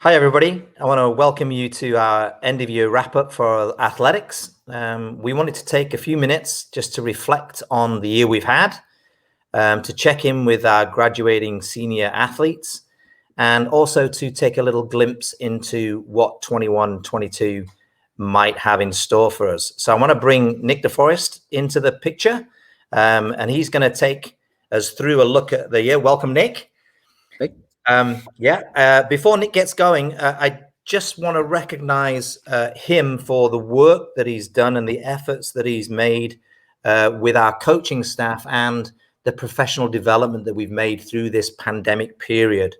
Hi, everybody. I want to welcome you to our end of year wrap up for athletics. We wanted to take a few minutes just to reflect on the year we've had, to check in with our graduating senior athletes, and also to take a little glimpse into what 21-22 might have in store for us. So I want to bring Nick DeForest into the picture, and he's going to take us through a look at the year. Welcome, Nick. Hey. Before Nick gets going, I just want to recognize him for the work that he's done and the efforts that he's made with our coaching staff and the professional development that we've made through this pandemic period.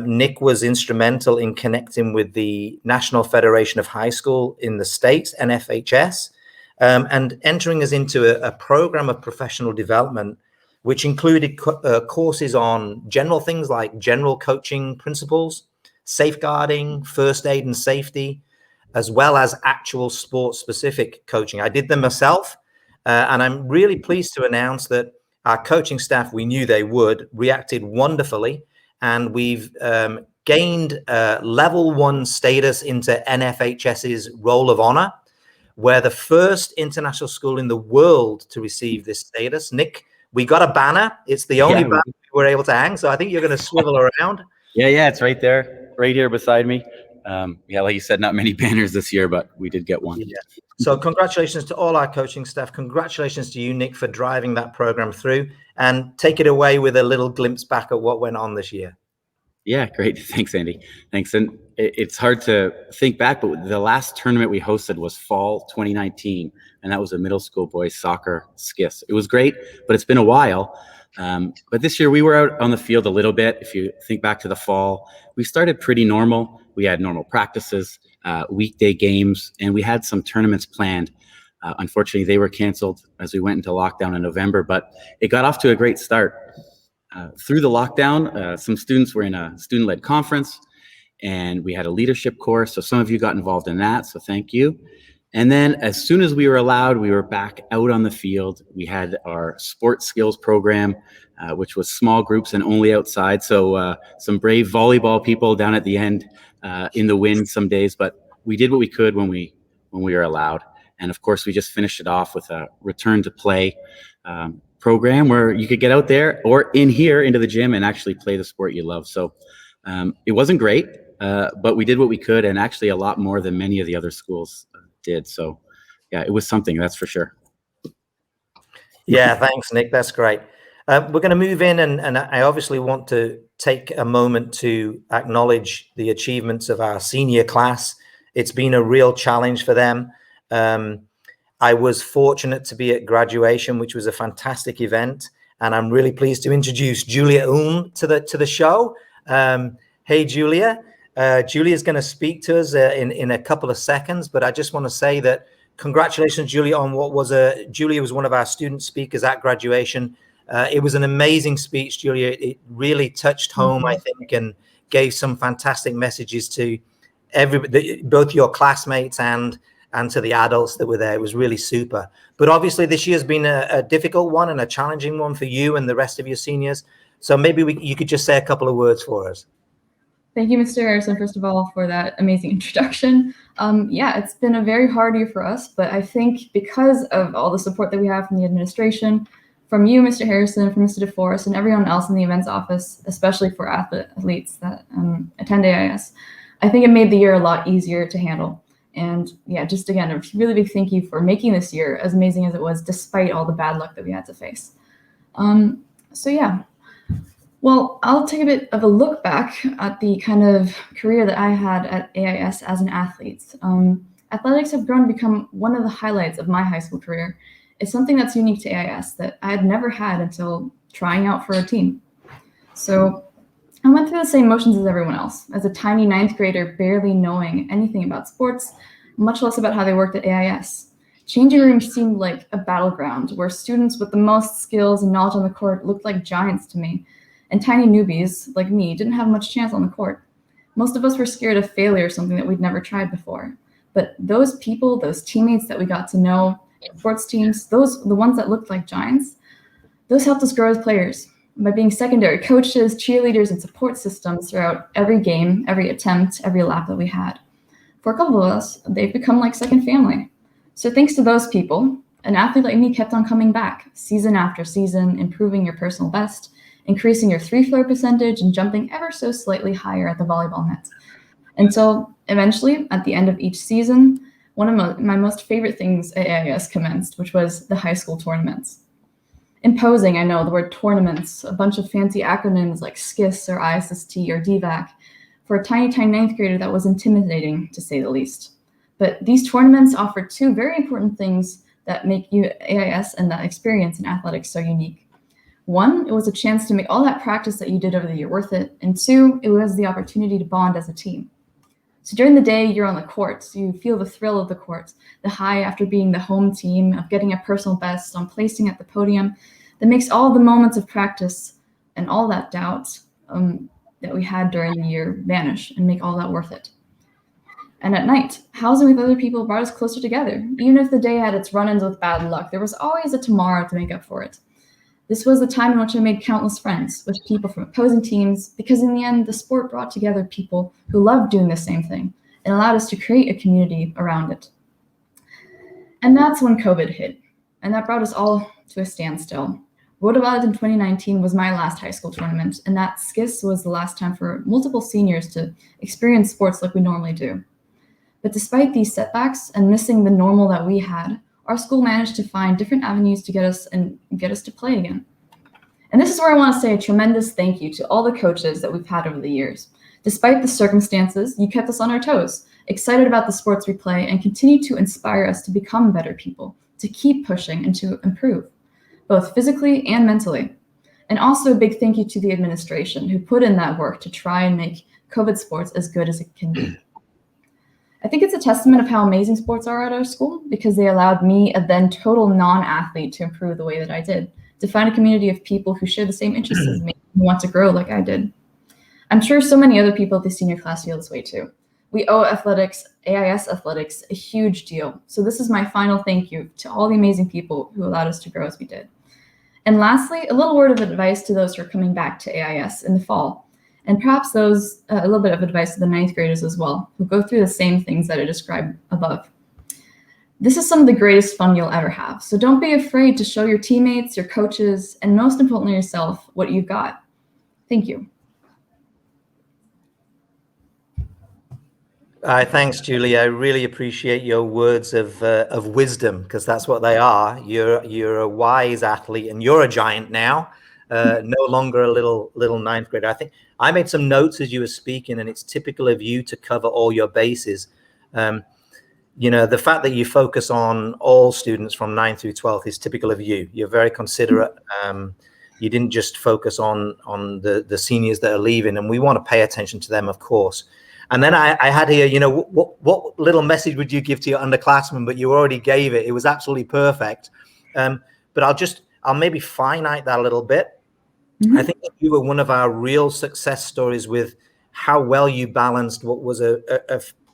Nick was instrumental in connecting with the National Federation of High School in the States, NFHS, and entering us into a program of professional development which included courses on general things like general coaching principles, safeguarding, first aid and safety, as well as actual sports-specific coaching. I did them myself, and I'm really pleased to announce that our coaching staff, we knew they would, reacted wonderfully, and we've gained level 1 status into NFHS's Roll of Honor. We're the first international school in the world to receive this status. Nick, we got a banner. It's the only banner we were able to hang. So I think you're going to swivel around. Yeah, it's right there, right here beside me. Like you said, not many banners this year, but we did get one. Yeah. So congratulations to all our coaching staff. Congratulations to you, Nick, for driving that program through, and take it away with a little glimpse back at what went on this year. Yeah, great. Thanks, Andy. Thanks. And it's hard to think back, but the last tournament we hosted was fall 2019, and that was a middle school boys soccer skis. It was great, but it's been a while. But this year we were out on the field a little bit. If you think back to the fall, we started pretty normal. We had normal practices, weekday games, and we had some tournaments planned. Unfortunately, they were canceled as we went into lockdown in November, but it got off to a great start. Through the lockdown, some students were in a student-led conference, and we had a leadership course. So some of you got involved in that, so thank you. And then as soon as we were allowed, we were back out on the field. We had our sports skills program, which was small groups and only outside. So some brave volleyball people down at the end in the wind some days, but we did what we could when we were allowed. And of course, we just finished it off with a return to play program where you could get out there or in here into the gym and actually play the sport you love. So it wasn't great, but we did what we could, and actually a lot more than many of the other schools did. So yeah, it was something, that's for sure. Yeah, thanks, Nick. That's great. We're going to move in, and I obviously want to take a moment to acknowledge the achievements of our senior class. It's been a real challenge for them. I was fortunate to be at graduation, which was a fantastic event, and I'm really pleased to introduce Julia Ulm to the show. Hey, Julia. Julia's going to speak to us in a couple of seconds, but I just want to say that congratulations, Julia, on what was Julia was one of our student speakers at graduation. It was an amazing speech, Julia. It really touched home, I think, and gave some fantastic messages to both your classmates and to the adults that were there. It was really super. But obviously this year's been a difficult one and a challenging one for you and the rest of your seniors. So maybe you could just say a couple of words for us. Thank you, Mr. Harrison, first of all, for that amazing introduction. Yeah, it's been a very hard year for us, but I think because of all the support that we have from the administration, from you, Mr. Harrison, from Mr. DeForest, and everyone else in the events office, especially for athletes that attend AIS, I think it made the year a lot easier to handle. And yeah, just again, a really big thank you for making this year as amazing as it was, despite all the bad luck that we had to face. So yeah, well, I'll take a bit of a look back at the kind of career that I had at AIS as an athlete. Athletics have grown to become one of the highlights of my high school career. It's something that's unique to AIS that I had never had until trying out for a team. So I went through the same motions as everyone else, as a tiny 9th grader barely knowing anything about sports, much less about how they worked at AIS. Changing rooms seemed like a battleground where students with the most skills and knowledge on the court looked like giants to me, and tiny newbies like me didn't have much chance on the court. Most of us were scared of failure, something that we'd never tried before. But those people, those teammates that we got to know, sports teams, the ones that looked like giants, those helped us grow as players. by being secondary coaches, cheerleaders, and support systems throughout every game, every attempt, every lap that we had. For a couple of us, they've become like second family. So thanks to those people, an athlete like me kept on coming back season after season, improving your personal best, increasing your free throw percentage, and jumping ever so slightly higher at the volleyball net. Until eventually, at the end of each season, one of my most favorite things at AIS commenced, which was the high school tournaments. Imposing, I know, the word tournaments, a bunch of fancy acronyms like SKIS or ISST or DVAC. For a tiny ninth grader, that was intimidating, to say the least. But these tournaments offer two very important things that make you AIS and that experience in athletics so unique. One, it was a chance to make all that practice that you did over the year worth it. And two, it was the opportunity to bond as a team. So during the day, you're on the courts. You feel the thrill of the courts, the high after being the home team, of getting a personal best, on placing at the podium. That makes all the moments of practice and all that doubt that we had during the year vanish and make all that worth it. And at night, housing with other people brought us closer together. Even if the day had its run-ins with bad luck, there was always a tomorrow to make up for it. This was the time in which I made countless friends with people from opposing teams, because in the end, the sport brought together people who loved doing the same thing and allowed us to create a community around it. And that's when COVID hit, and that brought us all to a standstill. Rodewaard in 2019 was my last high school tournament, and that SKIS was the last time for multiple seniors to experience sports like we normally do. But despite these setbacks and missing the normal that we had, our school managed to find different avenues to get us to play again. And this is where I want to say a tremendous thank you to all the coaches that we've had over the years. Despite the circumstances, you kept us on our toes, excited about the sports we play, and continue to inspire us to become better people, to keep pushing and to improve, both physically and mentally. And also a big thank you to the administration who put in that work to try and make COVID sports as good as it can be. I think it's a testament of how amazing sports are at our school, because they allowed me, a then total non-athlete, to improve the way that I did, to find a community of people who share the same interests as me, who want to grow like I did. I'm sure so many other people at the senior class feel this way too. We owe athletics, AIS athletics, a huge deal. So this is my final thank you to all the amazing people who allowed us to grow as we did. And lastly, a little word of advice to those who are coming back to AIS in the fall. And perhaps a little bit of advice to the ninth graders as well, who go through the same things that I described above. This is some of the greatest fun you'll ever have. So don't be afraid to show your teammates, your coaches, and most importantly yourself, what you've got. Thank you. Thanks, Julia. I really appreciate your words of wisdom, because that's what they are. You're a wise athlete, and you're a giant now. No longer a little ninth grader. I think I made some notes as you were speaking, and it's typical of you to cover all your bases. The fact that you focus on all students from 9th through 12th is typical of you. You're very considerate. You didn't just focus on the seniors that are leaving, and we want to pay attention to them, of course. And then I had here, what little message would you give to your underclassmen? But you already gave it. It was absolutely perfect. But I'll maybe finite that a little bit. Mm-hmm. I think that you were one of our real success stories with how well you balanced what was a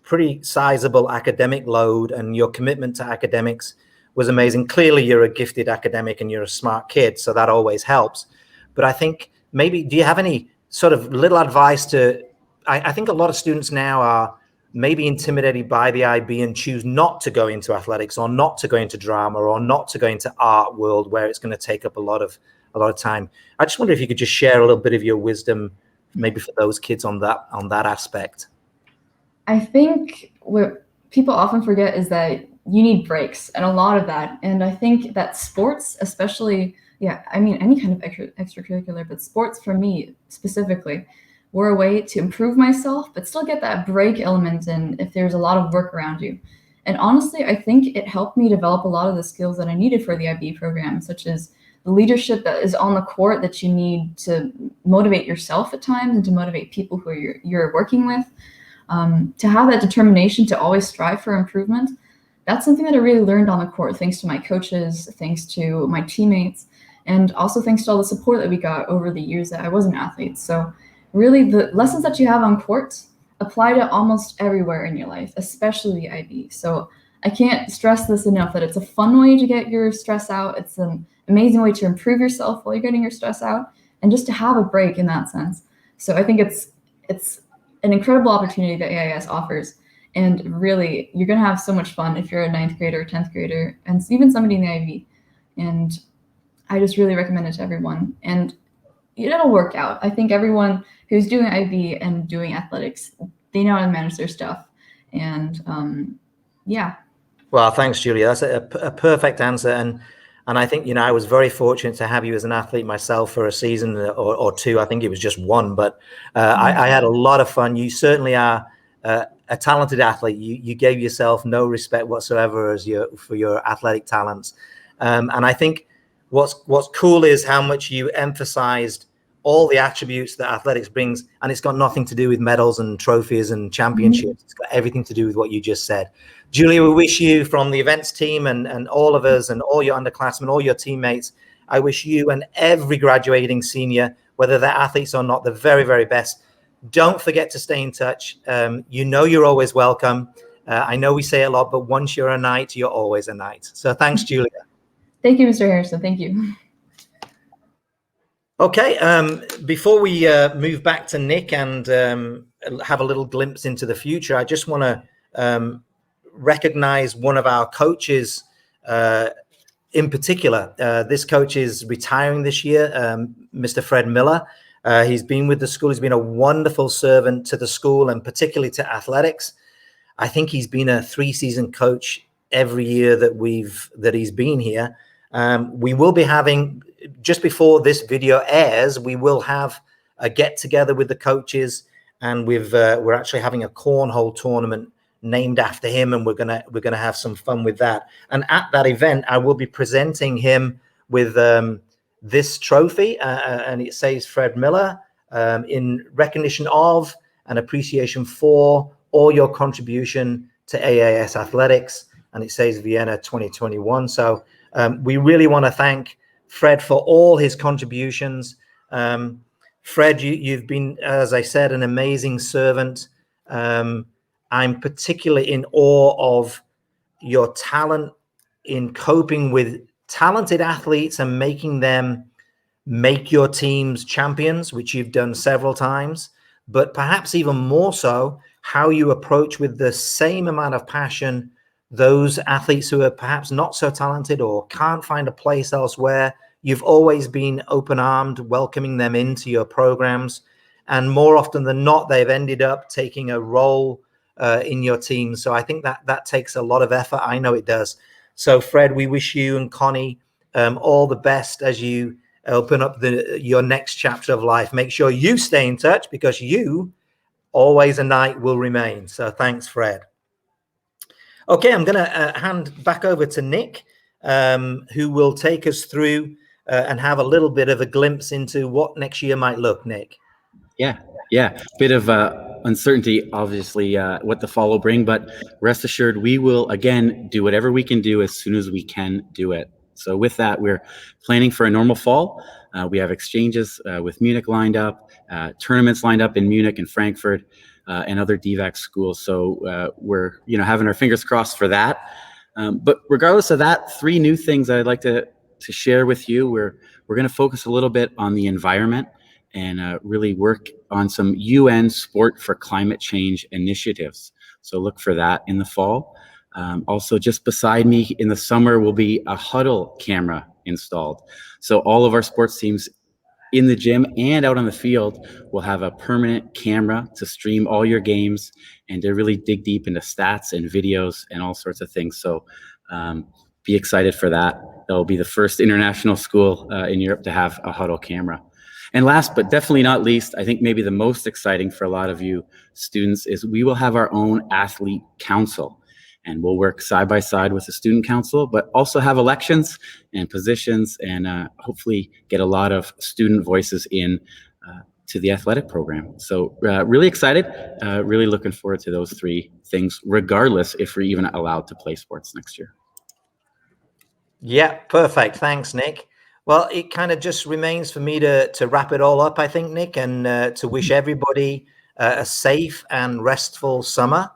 pretty sizable academic load, and your commitment to academics was amazing. Clearly, you're a gifted academic and you're a smart kid, so that always helps. But I think maybe, do you have any sort of little advice to, I think a lot of students now are maybe intimidated by the IB and choose not to go into athletics, or not to go into drama, or not to go into art world where it's going to take up a lot of time. I just wonder if you could just share a little bit of your wisdom, maybe for those kids on that aspect. I think what people often forget is that you need breaks, and a lot of that. And I think that sports, especially, any kind of extracurricular, but sports for me specifically, were a way to improve myself, but still get that break element in if there's a lot of work around you. And honestly, I think it helped me develop a lot of the skills that I needed for the IB program, such as the leadership that is on the court that you need to motivate yourself at times and to motivate people who you're working with. To have that determination to always strive for improvement, that's something that I really learned on the court, thanks to my coaches, thanks to my teammates, and also thanks to all the support that we got over the years that I was an athlete. So really, the lessons that you have on court apply to almost everywhere in your life, especially the IB. So I can't stress this enough, that it's a fun way to get your stress out. It's an amazing way to improve yourself while you're getting your stress out. and just to have a break in that sense. So I think it's an incredible opportunity that AIS offers. And really, you're going to have so much fun if you're a 9th grader or 10th grader, and even somebody in the IB. And I just really recommend it to everyone. And it'll work out. I think everyone who's doing IB and doing athletics, they know how to manage their stuff. And yeah. Well, thanks, Julia. That's a perfect answer. And I think, I was very fortunate to have you as an athlete myself for a season or two. I think it was just one, but I had a lot of fun. You certainly are a talented athlete. You gave yourself no respect whatsoever for your athletic talents. And I think what's cool is how much you emphasized all the attributes that athletics brings, and it's got nothing to do with medals and trophies and championships. It's got everything to do with what you just said. Julia, we wish you, from the events team and all of us and all your underclassmen, all your teammates, I wish you and every graduating senior, whether they're athletes or not, the very, very best. Don't forget to stay in touch. You're always welcome. I know we say a lot, but once you're a knight, you're always a knight. So thanks, Julia. Thank you, Mr. Harrison. Thank you. Okay, before we move back to Nick and have a little glimpse into the future, I just want to recognize one of our coaches in particular. This coach is retiring this year, Mr. Fred Miller. He's been with the school. He's been a wonderful servant to the school and particularly to athletics. I think he's been a 3-season coach every year that he's been here. We will be having, just before this video airs, we will have a get together with the coaches, and we're actually having a cornhole tournament named after him, and we're gonna have some fun with that. And at that event, I will be presenting him with this trophy, and it says Fred Miller, in recognition of and appreciation for all your contribution to AIS athletics, and it says Vienna 2021. So we really want to thank Fred for all his contributions. Fred, you've been, as I said, an amazing servant. I'm particularly in awe of your talent in coping with talented athletes and making them make your teams champions, which you've done several times, but perhaps even more so, how you approach with the same amount of passion those athletes who are perhaps not so talented or can't find a place elsewhere. You've always been open-armed, welcoming them into your programs. And more often than not, they've ended up taking a role in your team. So I think that takes a lot of effort. I know it does. So Fred, we wish you and Connie all the best as you open up your next chapter of life. Make sure you stay in touch, because you, always a knight, will remain. So thanks, Fred. Okay, I'm going to hand back over to Nick, who will take us through and have a little bit of a glimpse into what next year might look, Nick. Yeah. Bit of uncertainty, obviously, what the fall will bring, but rest assured, we will, again, do whatever we can do as soon as we can do it. So with that, we're planning for a normal fall. We have exchanges with Munich lined up, tournaments lined up in Munich and Frankfurt, and other DVAC schools. So we're having our fingers crossed for that. But regardless of that, 3 new things I'd like to share with you. We're going to focus a little bit on the environment and really work on some UN Sport for Climate Change initiatives. So look for that in the fall. Also, just beside me in the summer will be a huddle camera installed. So all of our sports teams in the gym and out on the field will have a permanent camera to stream all your games and to really dig deep into stats and videos and all sorts of things. So be excited for that. That'll be the first international school in Europe to have a huddle camera. And last but definitely not least, I think maybe the most exciting for a lot of you students is we will have our own athlete council. And we'll work side by side with the student council, but also have elections and positions, and hopefully get a lot of student voices in to the athletic program. So really excited, really looking forward to those 3 things, regardless if we're even allowed to play sports next year. Yeah, perfect. Thanks, Nick. Well, it kind of just remains for me to wrap it all up, I think, Nick, and to wish everybody a safe and restful summer.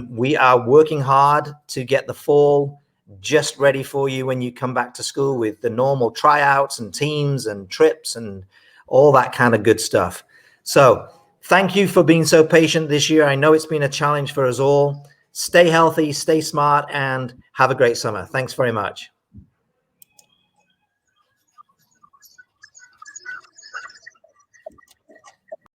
We are working hard to get the fall just ready for you when you come back to school with the normal tryouts and teams and trips and all that kind of good stuff. So thank you for being so patient this year. I know it's been a challenge for us all. Stay healthy, stay smart, and have a great summer. Thanks very much.